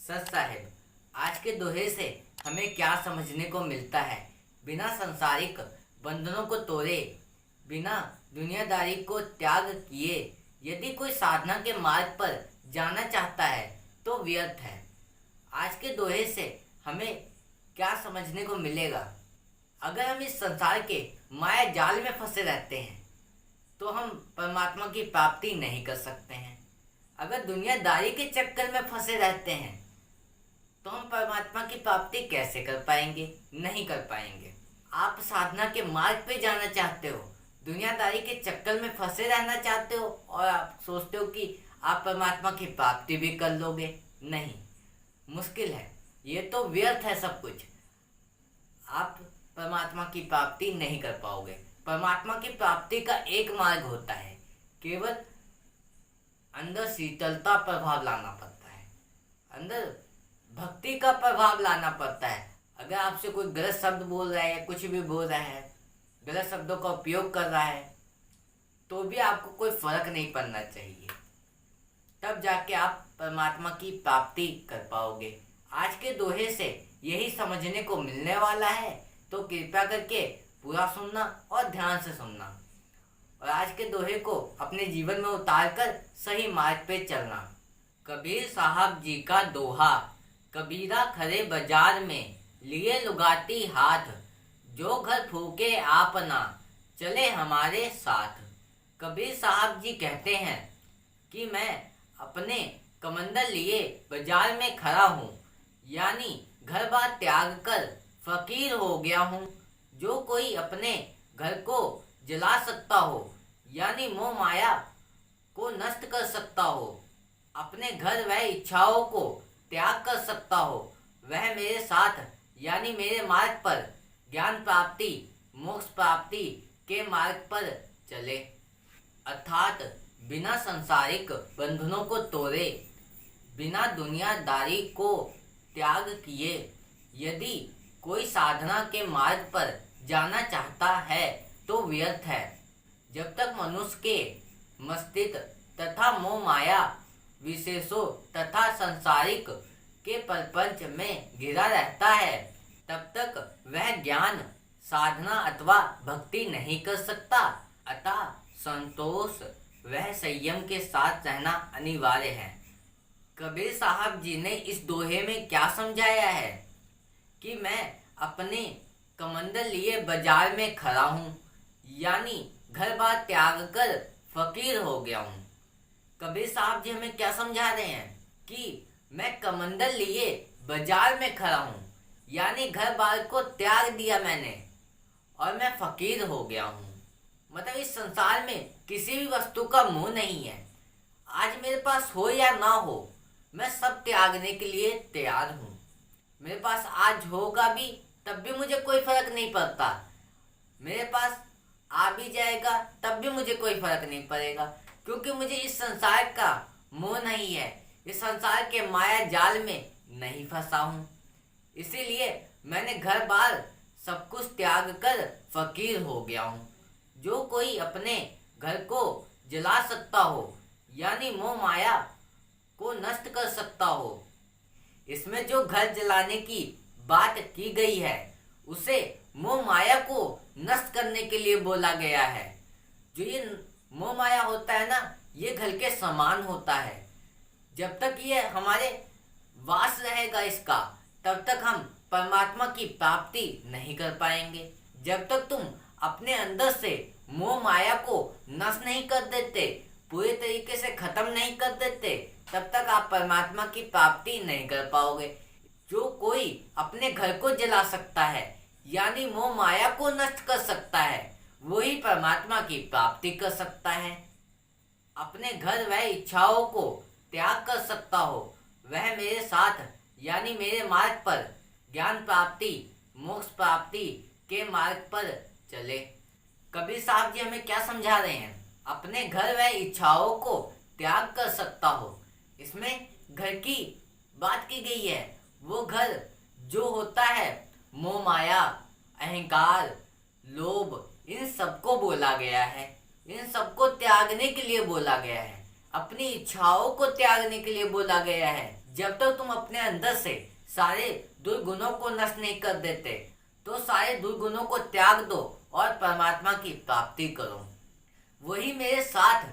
सच साहेब, आज के दोहे से हमें क्या समझने को मिलता है। बिना संसारिक बंधनों को तोड़े, बिना दुनियादारी को त्याग किए यदि कोई साधना के मार्ग पर जाना चाहता है तो व्यर्थ है। आज के दोहे से हमें क्या समझने को मिलेगा। अगर हम इस संसार के माया जाल में फंसे रहते हैं तो हम परमात्मा की प्राप्ति नहीं कर सकते हैं। अगर दुनियादारी के चक्कर में फंसे रहते हैं तो हम परमात्मा की प्राप्ति कैसे कर पाएंगे? नहीं कर पाएंगे। आप साधना के मार्ग पे जाना चाहते हो, दुनियादारी के चक्कर में फंसे रहना चाहते हो और आप सोचते हो कि आप परमात्मा की प्राप्ति भी कर लोगे। नहीं, मुश्किल है, ये तो व्यर्थ है सब कुछ। आप परमात्मा की प्राप्ति नहीं कर पाओगे। परमात्मा की प्राप्ति का एक मार्ग होता है, केवल अंदर शीतलता प्रभाव लाना पड़ता है, अंदर भक्ति का प्रभाव लाना पड़ता है। अगर आपसे कोई गलत शब्द बोल रहा है, कुछ भी बोल रहा है, गलत शब्दों का उपयोग कर रहा है, तो भी आपको कोई फर्क नहीं पड़ना चाहिए। तब जाके आप परमात्मा की प्राप्ति कर पाओगे। आज के दोहे से यही समझने को मिलने वाला है, तो कृपया करके पूरा सुनना और ध्यान से सुनना और आज के दोहे को अपने जीवन में उतार कर सही मार्ग पे चलना। कबीर साहब जी का दोहा, कबीरा खड़े बाजार में लिए लुगाती हाथ, जो घर फूके आपना चले हमारे साथ। कबीर साहब जी कहते हैं कि मैं अपने कमंडल लिए बाजार में खड़ा हूँ, यानी घर बार त्याग कर फकीर हो गया हूँ। जो कोई अपने घर को जला सकता हो, यानी मोह माया को नष्ट कर सकता हो, अपने घर व इच्छाओं को त्याग कर सकता हो, वह मेरे साथ यानी मेरे मार्ग पर ज्ञान प्राप्ति मोक्ष प्राप्ति के मार्ग पर चले। अर्थात बिना संसारिक बंधनों को तोड़े, बिना दुनियादारी को त्याग किए यदि कोई साधना के मार्ग पर जाना चाहता है तो व्यर्थ है। जब तक मनुष्य के मस्तिष्क तथा मोह माया विशेषों तथा संसारिक के प्रपंच में घिरा रहता है, तब तक वह ज्ञान साधना अथवा भक्ति नहीं कर सकता। अतः संतोष वह संयम के साथ रहना अनिवार्य है। कबीर साहब जी ने इस दोहे में क्या समझाया है कि मैं अपने कमंडल लिए बाजार में खड़ा हूँ, यानी घर बार त्याग कर फकीर हो गया हूँ। कबीर साहब जी हमें क्या समझा रहे हैं कि मैं कमंडल लिए बाजार में खड़ा हूँ, यानी घर बार को त्याग दिया मैंने और मैं फकीर हो गया हूँ। मतलब इस संसार में किसी भी वस्तु का मोह नहीं है। आज मेरे पास हो या ना हो, मैं सब त्यागने के लिए तैयार हूँ। मेरे पास आज होगा भी तब भी मुझे कोई फर्क नहीं पड़ता, मेरे पास आ भी जाएगा तब भी मुझे कोई फर्क नहीं पड़ेगा, क्योंकि मुझे इस संसार का मोह नहीं है, इस संसार के माया जाल में नहीं फंसा हूँ। इसीलिए मैंने घर बार सब कुछ त्याग कर फकीर हो गया हूँ। जो कोई अपने घर को जला सकता हो, यानी मोह माया को नष्ट कर सकता हो, इसमें जो घर जलाने की बात की गई है उसे मोह माया को नष्ट करने के लिए बोला गया है। जो ये मोह माया होता है ना, ये घर के समान होता है। जब तक ये हमारे वास रहेगा इसका, तब तक हम परमात्मा की प्राप्ति नहीं कर पाएंगे। जब तक तुम अपने अंदर से मोह माया को नष्ट नहीं कर देते, पूरे तरीके से खत्म नहीं कर देते, तब तक आप परमात्मा की प्राप्ति नहीं कर पाओगे। जो कोई अपने घर को जला सकता है, यानी मोह माया को नष्ट कर सकता है, वही परमात्मा की प्राप्ति कर सकता है। अपने घर व इच्छाओं को त्याग कर सकता हो, वह मेरे साथ यानी मेरे मार्ग पर ज्ञान प्राप्ति मोक्ष प्राप्ति के मार्ग पर चले। कबीर साहब जी हमें क्या समझा रहे हैं? अपने घर व इच्छाओं को त्याग कर सकता हो, इसमें घर की बात की गई है। वो घर जो होता है मोह माया अहंकार लोभ, इन सबको बोला गया है, इन सबको त्यागने के लिए बोला गया है, अपनी इच्छाओं को त्यागने के लिए बोला गया है। जब तक तुम अपने अंदर से सारे दुर्गुणों को नष्ट नहीं कर देते, तो सारे दुर्गुणों को त्याग दो और परमात्मा की प्राप्ति करो। वही मेरे साथ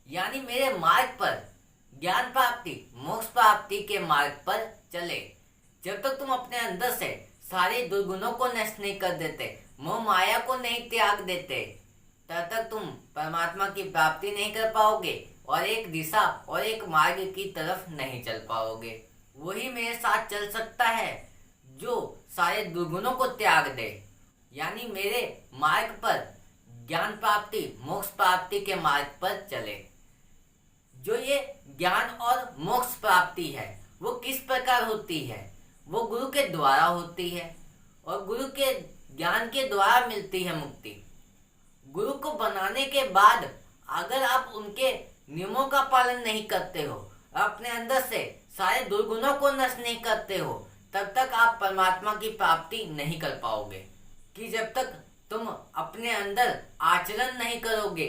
यानी मेरे मार्ग पर ज्ञान प्राप्ति मोक्ष प्राप्ति के मार्ग पर चले। जब तक तुम अपने अंदर से सारे दुर्गुणों को नष्ट नहीं कर देते, मोह माया को नहीं त्याग देते, तब तक तुम परमात्मा की प्राप्ति नहीं कर पाओगे और एक दिशा और एक मार्ग की तरफ नहीं चल पाओगे। वही मेरे साथ चल सकता है जो सारे दुर्गुणों को त्याग दे, यानी मेरे मार्ग पर ज्ञान प्राप्ति मोक्ष प्राप्ति के मार्ग पर चले। जो ये ज्ञान और मोक्ष प्राप्ति है वो किस प्रकार होती है? वो गुरु के द्वारा होती है और गुरु के ज्ञान के द्वारा मिलती है मुक्ति। गुरु को बनाने के बाद अगर आप उनके नियमों का पालन नहीं करते हो, अपने अंदर से सारे दुर्गुणों को नष्ट नहीं करते हो, तब तक आप परमात्मा की प्राप्ति नहीं कर पाओगे। कि जब तक तुम अपने अंदर आचरण नहीं करोगे,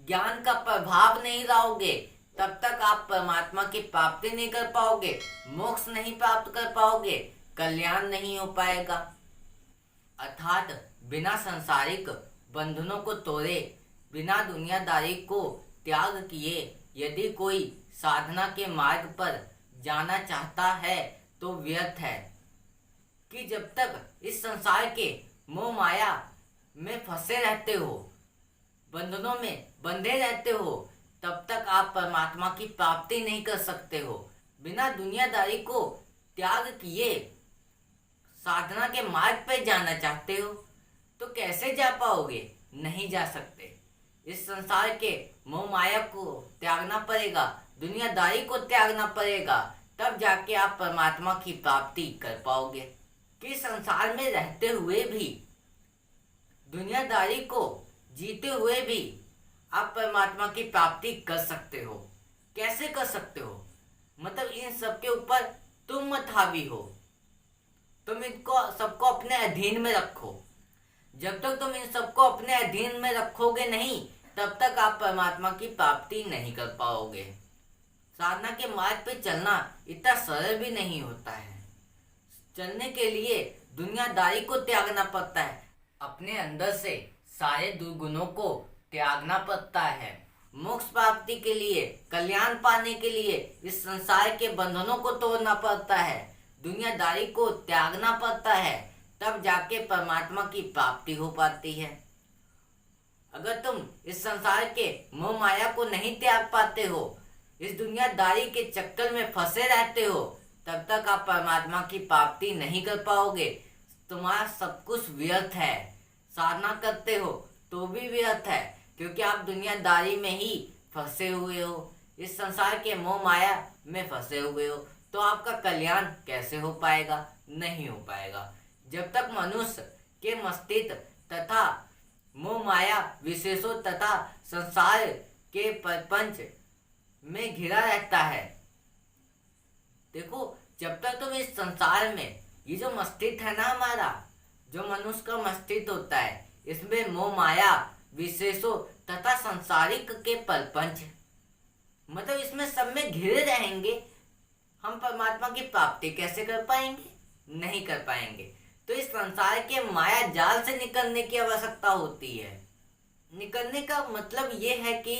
ज्ञान का प्रभाव नहीं लाओगे, तब तक आप परमात्मा की प्राप्ति नहीं कर पाओगे, मोक्ष नहीं प्राप्त कर पाओगे, कल्याण नहीं हो पाएगा। अर्थात बिना सांसारिक बंधनों को तोड़े, बिना दुनियादारी को त्याग किए यदि कोई साधना के मार्ग पर जाना चाहता है तो व्यर्थ है। कि जब तक इस संसार के मोह माया में फंसे रहते हो, बंधनों में बंधे रहते हो, तब तक आप परमात्मा की प्राप्ति नहीं कर सकते हो। बिना दुनियादारी को त्याग किए साधना के मार्ग पर जाना चाहते हो तो कैसे जा पाओगे? नहीं जा सकते। इस संसार के मोह माया को त्यागना पड़ेगा, दुनियादारी को त्यागना पड़ेगा, तब जाके आप परमात्मा की प्राप्ति कर पाओगे। कि संसार में रहते हुए भी, दुनियादारी को जीते हुए भी आप परमात्मा की प्राप्ति कर सकते हो। कैसे कर सकते हो? मतलब इन सब के ऊपर तुम मत हावी हो, तुम इनको सबको अपने अधीन में रखो। जब तक तुम इन सबको अपने अधीन में रखोगे नहीं, तब तक आप परमात्मा की प्राप्ति नहीं कर पाओगे। साधना के मार्ग पे चलना इतना सरल भी नहीं होता है। चलने के लिए दुनियादारी को त्यागना पड़ता है, अपने अंदर से सारे दुर्गुणों को त्यागना पड़ता है। मोक्ष प्राप्ति के लिए, कल्याण पाने के लिए इस संसार के बंधनों को तोड़ना पड़ता है, दुनियादारी को त्यागना पड़ता है, तब जाके परमात्मा की प्राप्ति हो पाती है। अगर तुम इस संसार के मोह माया को नहीं त्याग पाते हो, इस दुनियादारी के चक्कर में फंसे रहते हो, तब तक आप परमात्मा की प्राप्ति नहीं कर पाओगे। तुम्हारा सब कुछ व्यर्थ है। साधना करते हो तो भी व्यर्थ है, क्योंकि आप दुनियादारी में ही फंसे हुए हो, इस संसार के मोह माया में फंसे हुए हो, तो आपका कल्याण कैसे हो पाएगा? नहीं हो पाएगा। जब तक मनुष्य के मस्तिष्क तथा मोह माया विशेषों तथा संसार के प्रपंच में घिरा रहता है। देखो, जब तक तुम इस संसार में, ये जो मस्तिष्क है ना हमारा, जो मनुष्य का मस्तिष्क होता है, इसमें मोह माया विशेषों तथा संसारिक के प्रपंच, मतलब इसमें सब में घिरे रहेंगे, हम परमात्मा की प्राप्ति कैसे कर पाएंगे? नहीं कर पाएंगे। तो इस संसार के माया जाल से निकलने की आवश्यकता होती है। निकलने का मतलब ये है कि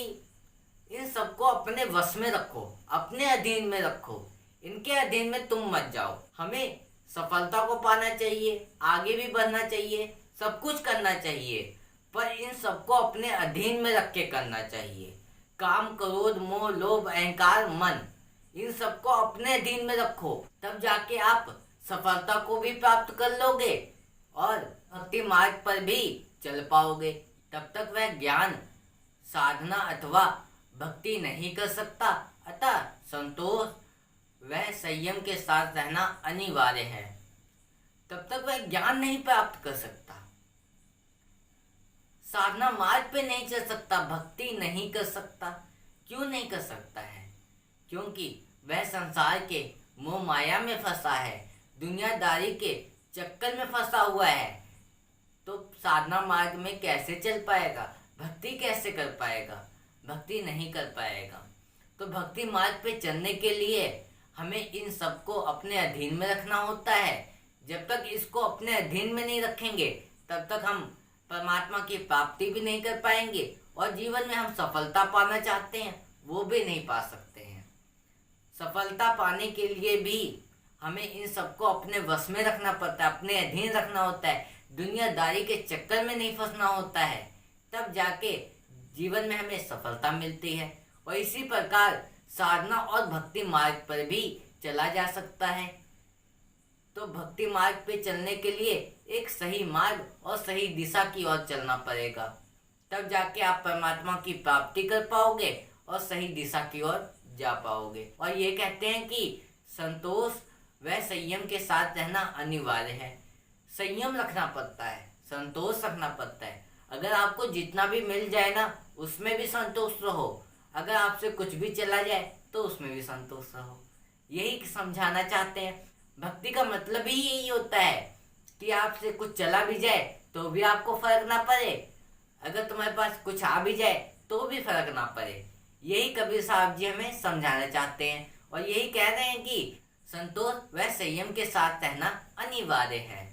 इन सबको अपने वश में रखो, अपने अधीन में रखो, इनके अधीन में तुम मत जाओ। हमें सफलता को पाना चाहिए, आगे भी बढ़ना चाहिए, सब कुछ करना चाहिए, पर इन सबको अपने अधीन में रख के करना चाहिए। काम, क्रोध, मोह, लोभ, अहंकार, मन, इन सबको अपने अधीन में रखो, तब जाके आप सफलता को भी प्राप्त कर लोगे और भक्ति मार्ग पर भी चल पाओगे। तब तक वह ज्ञान, साधना अथवा भक्ति नहीं कर सकता। अतः संतोष वह संयम के साथ रहना अनिवार्य है। तब तक वह ज्ञान नहीं प्राप्त कर सकता, साधना मार्ग पे नहीं चल सकता, भक्ति नहीं कर सकता। क्यों नहीं कर सकता है? क्योंकि वह संसार के मोह माया में फंसा है, दुनियादारी के चक्कर में फंसा हुआ है। तो साधना मार्ग में कैसे चल पाएगा? भक्ति कैसे कर पाएगा? भक्ति नहीं कर पाएगा। तो भक्ति मार्ग पे चलने के लिए हमें इन सबको अपने अधीन में रखना होता है। जब तक इसको अपने अधीन में नहीं रखेंगे तब तक हम परमात्मा की प्राप्ति भी नहीं कर पाएंगे, और जीवन में हम सफलता पाना चाहते हैं वो भी नहीं पा सकते हैं। सफलता पाने के लिए भी हमें इन सबको अपने वश में रखना पड़ता है, अपने अधीन रखना होता है, दुनियादारी के चक्कर में नहीं फंसना होता है, तब जाके जीवन में हमें सफलता मिलती है। और इसी प्रकार साधना और भक्ति मार्ग पर भी चला जा सकता है। तो भक्ति मार्ग पे चलने के लिए एक सही मार्ग और सही दिशा की ओर चलना पड़ेगा, तब जाके आप परमात्मा की प्राप्ति कर पाओगे और सही दिशा की ओर जा पाओगे। और ये कहते हैं कि संतोष व संयम के साथ रहना अनिवार्य है। संयम रखना पड़ता है, संतोष रखना पड़ता है। अगर आपको जितना भी मिल जाए ना उसमें भी संतोष रहो, अगर आपसे कुछ भी चला जाए तो उसमें भी संतोष रहो। यही समझाना चाहते हैं। भक्ति का मतलब ही यही होता है कि आपसे कुछ चला भी जाए तो भी आपको फर्क ना पड़े, अगर तुम्हारे पास कुछ आ भी जाए तो भी फर्क ना पड़े। यही कबीर साहब जी हमें समझाना चाहते हैं और यही कह रहे हैं कि संतोष व संयम के साथ रहना अनिवार्य है,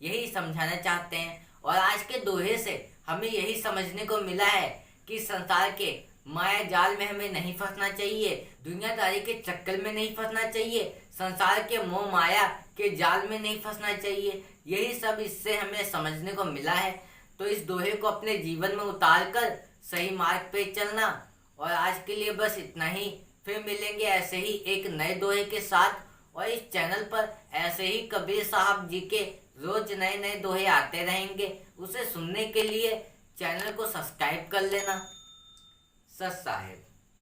यही समझाना चाहते हैं। और आज के दोहे से हमें यही समझने को मिला है कि संसार के माया जाल में हमें नहीं फंसना चाहिए, दुनियादारी के चक्कर में नहीं फंसना चाहिए, संसार के मोह माया के जाल में नहीं फंसना चाहिए। यही सब इससे हमें समझने को मिला है। तो इस दोहे को अपने जीवन में उतार कर सही मार्ग पे चलना। और आज के लिए बस इतना ही, फिर मिलेंगे ऐसे ही एक नए दोहे के साथ। और इस चैनल पर ऐसे ही कबीर साहब जी के रोज नए नए दोहे आते रहेंगे, उसे सुनने के लिए चैनल को सब्सक्राइब कर लेना। सत साहिब।